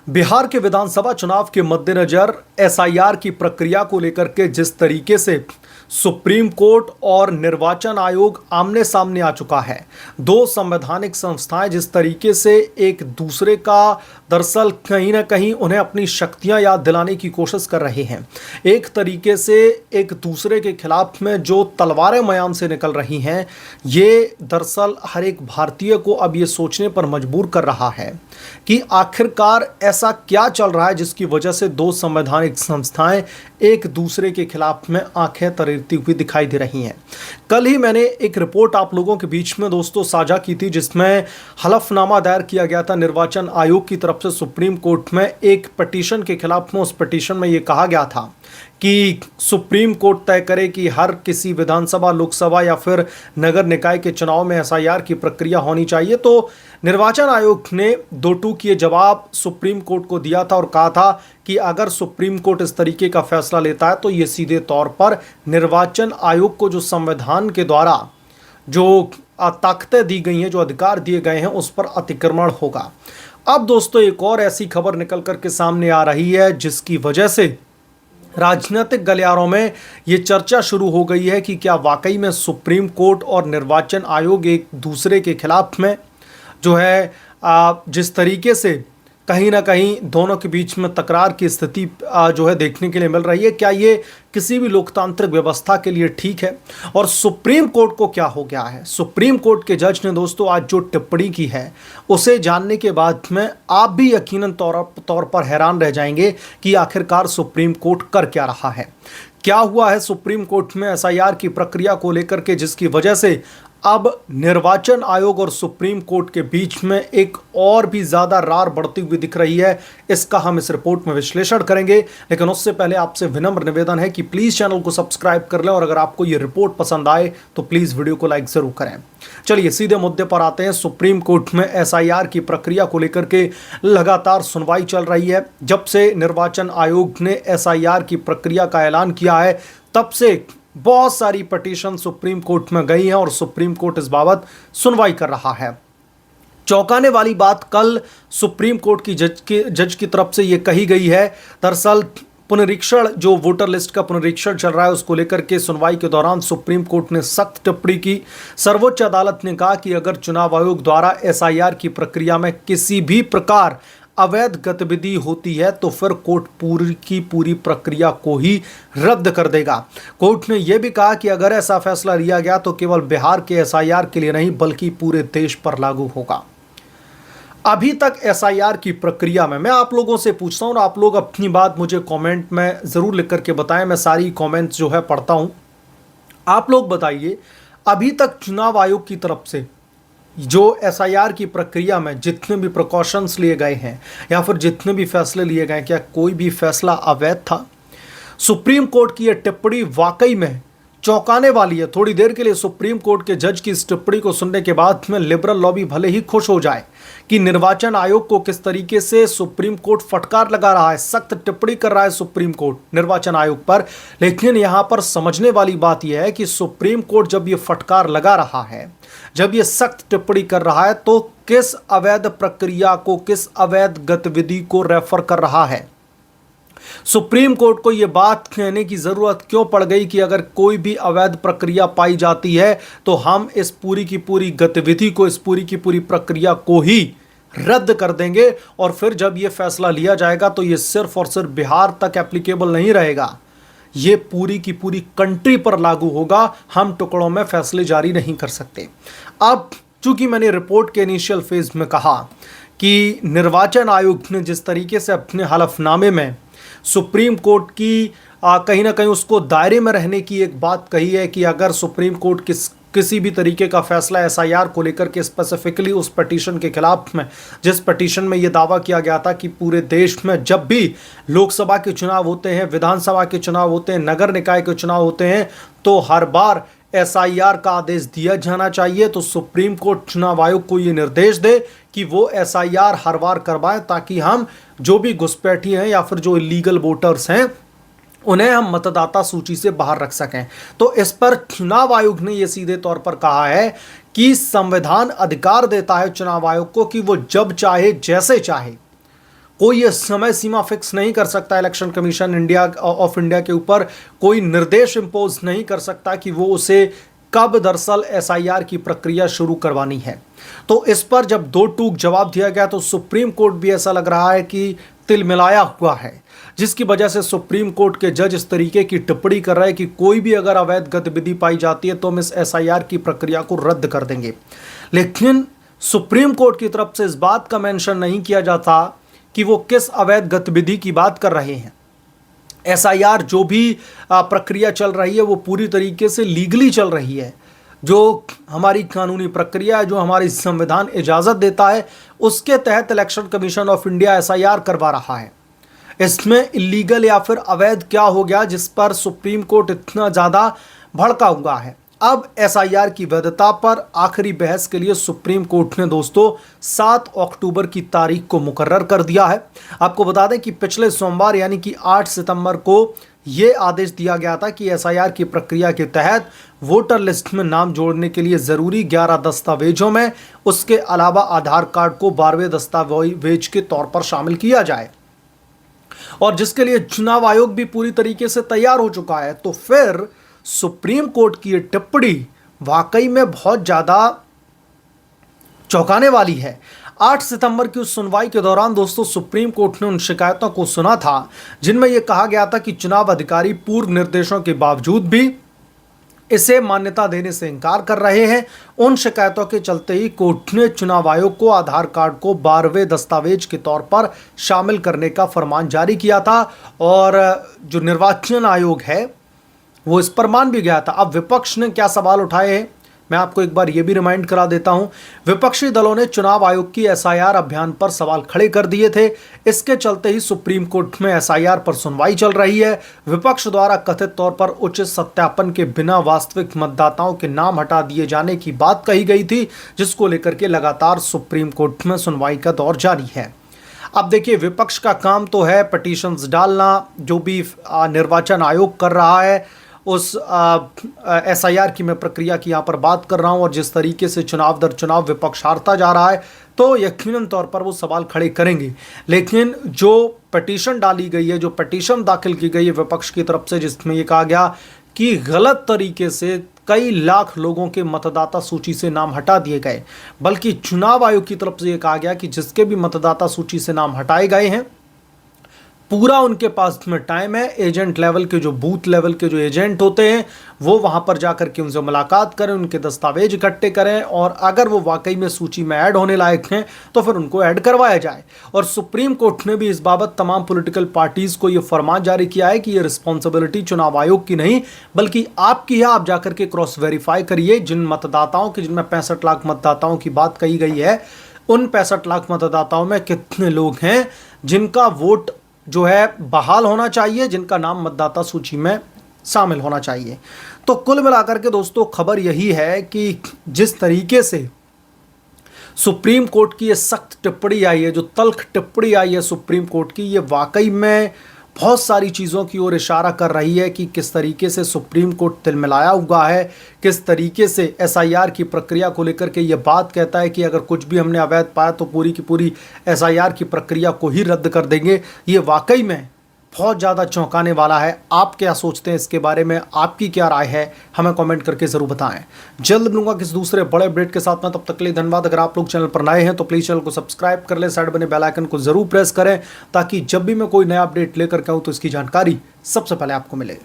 बिहार के विधानसभा चुनाव के मद्देनजर एसआईआर की प्रक्रिया को लेकर के जिस तरीके से सुप्रीम कोर्ट और निर्वाचन आयोग आमने सामने आ चुका है, दो संवैधानिक संस्थाएं जिस तरीके से एक दूसरे का दरअसल कहीं ना कहीं उन्हें अपनी शक्तियां याद दिलाने की कोशिश कर रहे हैं। एक तरीके से एक दूसरे के खिलाफ में जो तलवारें मयान से निकल रही हैं, ये दरअसल हर एक भारतीय को अब ये सोचने पर मजबूर कर रहा है कि आखिरकार ऐसा क्या चल रहा है जिसकी वजह से दो संवैधानिक संस्थाएं एक दूसरे के खिलाफ में आंखें तरेरती हुई दिखाई दे रही हैं। कल ही मैंने एक रिपोर्ट आप लोगों के बीच में दोस्तों साझा की थी, जिसमें हलफनामा दायर किया गया था निर्वाचन आयोग की तरफ से सुप्रीम कोर्ट में एक पिटीशन के खिलाफ में। उस पिटीशन में यह कहा गया था कि सुप्रीम कोर्ट तय करे कि हर किसी विधानसभा, लोकसभा या फिर नगर निकाय के चुनाव में एसआईआर की प्रक्रिया होनी चाहिए। तो निर्वाचन आयोग ने 2-2 किए जवाब सुप्रीम कोर्ट को दिया था और कहा था कि अगर सुप्रीम कोर्ट इस तरीके का फैसला लेता है तो ये सीधे तौर पर निर्वाचन आयोग को जो संविधान के द्वारा जो ताकतें दी गई हैं, जो अधिकार दिए गए हैं, उस पर अतिक्रमण होगा। अब दोस्तों एक और ऐसी खबर निकल करके सामने आ रही है जिसकी वजह से राजनीतिक गलियारों में ये चर्चा शुरू हो गई है कि क्या वाकई में सुप्रीम कोर्ट और निर्वाचन आयोग एक दूसरे के खिलाफ में जो है जिस तरीके से कहीं ना कहीं दोनों के बीच में तकरार की स्थिति जो है देखने के लिए मिल रही है, क्या ये किसी भी लोकतांत्रिक व्यवस्था के लिए ठीक है? और सुप्रीम कोर्ट को क्या हो गया है? सुप्रीम कोर्ट के जज ने दोस्तों आज जो टिप्पणी की है उसे जानने के बाद में आप भी यकीनन तौर पर हैरान रह जाएंगे कि आखिरकार सुप्रीम कोर्ट कर क्या रहा है। क्या हुआ है सुप्रीम कोर्ट में एसआईआर की प्रक्रिया को लेकर के, जिसकी वजह से अब निर्वाचन आयोग और सुप्रीम कोर्ट के बीच में एक और भी ज्यादा रार बढ़ती हुई दिख रही है। इसका हम इस रिपोर्ट में विश्लेषण करेंगे, लेकिन उससे पहले आपसे विनम्र निवेदन है कि प्लीज चैनल को सब्सक्राइब कर लें और अगर आपको यह रिपोर्ट पसंद आए तो प्लीज वीडियो को लाइक जरूर करें। चलिए सीधे मुद्दे पर आते हैं। सुप्रीम कोर्ट में एसआईआर की प्रक्रिया को लेकर के लगातार सुनवाई चल रही है। जब से निर्वाचन आयोग ने एसआईआर की प्रक्रिया का ऐलान किया है, तब से बहुत सारी पिटीशन सुप्रीम कोर्ट में गई हैं और सुप्रीम कोर्ट इस बाबत सुनवाई कर रहा है। चौंकाने वाली बात कल सुप्रीम कोर्ट की जज की तरफ से यह कही गई है। दरअसल पुनरीक्षण, जो वोटर लिस्ट का पुनरीक्षण चल रहा है, उसको लेकर के सुनवाई के दौरान सुप्रीम कोर्ट ने सख्त टिप्पणी की। सर्वोच्च अदालत ने कहा कि अगर चुनाव आयोग द्वारा एसआईआर की प्रक्रिया में किसी भी प्रकार अवैध गतिविधि होती है तो फिर कोर्ट पूरी की पूरी प्रक्रिया को ही रद्द कर देगा। कोर्ट ने यह भी कहा कि अगर ऐसा फैसला लिया गया तो केवल बिहार के एसआईआर के लिए नहीं बल्कि पूरे देश पर लागू होगा। अभी तक एसआईआर की प्रक्रिया में मैं आप लोगों से पूछता हूं और आप लोग अपनी बात मुझे कमेंट में जरूर लिख करके बताएं। मैं सारी कमेंट्स जो है पढ़ता हूं। आप लोग बताइए, अभी तक चुनाव आयोग की तरफ से जो एसआईआर की प्रक्रिया में जितने भी प्रिकॉशंस लिए गए हैं या फिर जितने भी फैसले लिए गए, क्या कोई भी फैसला अवैध था? सुप्रीम कोर्ट की यह टिप्पणी वाकई में चौंकाने वाली है। थोड़ी देर के लिए सुप्रीम कोर्ट के जज की इस टिप्पणी को सुनने के बाद में लिबरल लॉबी भले ही खुश हो जाए कि निर्वाचन आयोग को किस तरीके से सुप्रीम कोर्ट फटकार लगा रहा है, सख्त टिप्पणी कर रहा है सुप्रीम कोर्ट निर्वाचन आयोग पर, लेकिन यहां पर समझने वाली बात यह है कि सुप्रीम कोर्ट जब यह फटकार लगा रहा है, जब यह सख्त टिप्पणी कर रहा है, तो किस अवैध प्रक्रिया को, किस अवैध गतिविधि को रेफर कर रहा है? सुप्रीम कोर्ट को यह बात कहने की जरूरत क्यों पड़ गई कि अगर कोई भी अवैध प्रक्रिया पाई जाती है तो हम इस पूरी की पूरी गतिविधि को, इस पूरी की पूरी प्रक्रिया को ही रद्द कर देंगे और फिर जब यह फैसला लिया जाएगा तो यह सिर्फ और सिर्फ बिहार तक एप्लीकेबल नहीं रहेगा, ये पूरी की पूरी कंट्री पर लागू होगा। हम टुकड़ों में फैसले जारी नहीं कर सकते। अब चूंकि मैंने रिपोर्ट के इनिशियल फेज में कहा कि निर्वाचन आयोग ने जिस तरीके से अपने हलफनामे में सुप्रीम कोर्ट की कहीं ना कहीं उसको दायरे में रहने की एक बात कही है कि अगर सुप्रीम कोर्ट किसी भी तरीके का फैसला एसआईआर को लेकर के स्पेसिफिकली उस पिटीशन के खिलाफ में, जिस पिटीशन में यह दावा किया गया था कि पूरे देश में जब भी लोकसभा के चुनाव होते हैं, विधानसभा के चुनाव होते हैं, नगर निकाय के चुनाव होते हैं, तो हर बार एसआईआर का आदेश दिया जाना चाहिए। तो सुप्रीम कोर्ट चुनाव आयोग को यह निर्देश दे कि वो एसआईआर हर बार करवाएं ताकि हम जो भी घुसपैठी हैं या फिर जो इलीगल वोटर्स हैं उन्हें हम मतदाता सूची से बाहर रख सकें। तो इस पर चुनाव आयोग ने यह सीधे तौर पर कहा है कि संविधान अधिकार देता है चुनाव आयोग को कि वो जब चाहे, जैसे चाहे कोई ये समय सीमा फिक्स नहीं कर सकता। इलेक्शन कमीशन ऑफ इंडिया के ऊपर कोई निर्देश इंपोज नहीं कर सकता कि वो उसे कब दरअसल एसआईआर की प्रक्रिया शुरू करवानी है। तो इस पर जब दो टूक जवाब दिया गया तो सुप्रीम कोर्ट भी ऐसा लग रहा है कि तिलमिलाया हुआ है, जिसकी वजह से सुप्रीम कोर्ट के जज इस तरीके की टिप्पणी कर रहे हैं कि कोई भी अगर अवैध गतिविधि पाई जाती है तो हम इस एसआईआर की प्रक्रिया को रद्द कर देंगे। लेकिन सुप्रीम कोर्ट की तरफ से इस बात का मेंशन नहीं किया जाता कि वो किस अवैध गतिविधि की बात कर रहे हैं। एसआईआर जो भी प्रक्रिया चल रही है वो पूरी तरीके से लीगली चल रही है। जो हमारी कानूनी प्रक्रिया है, जो हमारी संविधान इजाज़त देता है, उसके तहत election commission of India SIR करवा रहा है। इसमें इलीगल या फिर अवैध क्या हो गया जिस पर सुप्रीम कोर्ट इतना ज़्यादा भड़का हुआ है। अब एसआईआर की वैधता पर आखिरी बहस के लिए सुप्रीम कोर्ट ने दोस्तों 7 अक्टूबर की तारीख को मुकर्रर कर दिया है। आपको बता दें कि पिछले सोमवार यानी कि 8 सितंबर को यह आदेश दिया गया था कि एसआईआर की प्रक्रिया के तहत वोटर लिस्ट में नाम जोड़ने के लिए ज़रूरी 11 दस्तावेजों में उसके अलावा आधार कार्ड को 12वें दस्तावेज के तौर पर शामिल किया जाए, और जिसके लिए चुनाव आयोग भी पूरी तरीके से तैयार हो चुका है। तो फिर सुप्रीम कोर्ट की ये टिप्पणी वाकई में बहुत ज़्यादा चौंकाने वाली है। 8 सितंबर की उस सुनवाई के दौरान दोस्तों सुप्रीम कोर्ट ने उन शिकायतों को सुना था जिनमें यह कहा गया था कि चुनाव अधिकारी पूर्व निर्देशों के बावजूद भी इसे मान्यता देने से इनकार कर रहे हैं। उन शिकायतों के चलते ही कोर्ट ने चुनाव आयोग को आधार कार्ड को 12वें दस्तावेज के तौर पर शामिल करने का फरमान जारी किया था, और जो निर्वाचन आयोग है वो इस पर मान भी गया था। अब विपक्ष ने क्या सवाल उठाए हैं, मैं आपको एक बार ये भी रिमाइंड करा देता हूं। विपक्षी दलों ने चुनाव आयोग की एसआईआर अभियान पर सवाल खड़े कर दिए थे। इसके चलते ही सुप्रीम कोर्ट में एसआईआर पर सुनवाई चल रही है। विपक्ष द्वारा कथित तौर पर उचित सत्यापन के बिना वास्तविक मतदाताओं के नाम हटा दिए जाने की बात कही गई थी, जिसको लेकर के लगातार सुप्रीम कोर्ट में सुनवाई का दौर जारी है। अब देखिए, विपक्ष का काम तो है पिटीशंस डालना, जो भी निर्वाचन आयोग कर रहा है उस एसआईआर की मैं प्रक्रिया की यहाँ पर बात कर रहा हूँ, और जिस तरीके से चुनाव दर चुनाव विपक्ष हारता जा रहा है तो यकीनन तौर पर वो सवाल खड़े करेंगे। लेकिन जो पिटीशन डाली गई है, जो पिटीशन दाखिल की गई है विपक्ष की तरफ से, जिसमें ये कहा गया कि गलत तरीके से कई लाख लोगों के मतदाता सूची से नाम हटा दिए गए, बल्कि चुनाव आयोग की तरफ से ये कहा गया कि जिसके भी मतदाता सूची से नाम हटाए गए हैं पूरा उनके पास में टाइम है। एजेंट लेवल के, जो बूथ लेवल के जो एजेंट होते हैं, वो वहां पर जाकर के उनसे मुलाकात करें, उनके दस्तावेज इकट्ठे करें, और अगर वो वाकई में सूची में ऐड होने लायक हैं तो फिर उनको ऐड करवाया जाए। और सुप्रीम कोर्ट ने भी इस बाबत तमाम पॉलिटिकल पार्टीज को ये फरमान जारी किया है कि ये रिस्पॉन्सिबिलिटी चुनाव आयोग की नहीं बल्कि आपकी है। आप जाकर के क्रॉस वेरीफाई करिए जिन मतदाताओं की, जिनमें 65 लाख मतदाताओं की बात कही गई है, उन 65 लाख मतदाताओं में कितने लोग हैं जिनका वोट जो है बहाल होना चाहिए, जिनका नाम मतदाता सूची में शामिल होना चाहिए। तो कुल मिलाकर के दोस्तों खबर यही है कि जिस तरीके से सुप्रीम कोर्ट की ये सख्त टिप्पणी आई है, जो तल्ख टिप्पणी आई है सुप्रीम कोर्ट की, ये वाकई में बहुत सारी चीज़ों की ओर इशारा कर रही है कि किस तरीके से सुप्रीम कोर्ट तिलमिलाया हुआ है, किस तरीके से एसआईआर की प्रक्रिया को लेकर के ये बात कहता है कि अगर कुछ भी हमने अवैध पाया तो पूरी की पूरी एसआईआर की प्रक्रिया को ही रद्द कर देंगे। ये वाकई में बहुत ज़्यादा चौंकाने वाला है। आप क्या सोचते हैं इसके बारे में, आपकी क्या राय है, हमें कमेंट करके ज़रूर बताएं। जल्द मिलूंगा किसी दूसरे बड़े अपडेट के साथ में, तब तक के लिए धन्यवाद। अगर आप लोग चैनल पर नए हैं तो प्लीज़ चैनल को सब्सक्राइब कर लें, साइड बने बेल आइकन को ज़रूर प्रेस करें ताकि जब भी मैं कोई नया अपडेट लेकर के आऊँ तो इसकी जानकारी सबसे पहले आपको मिले।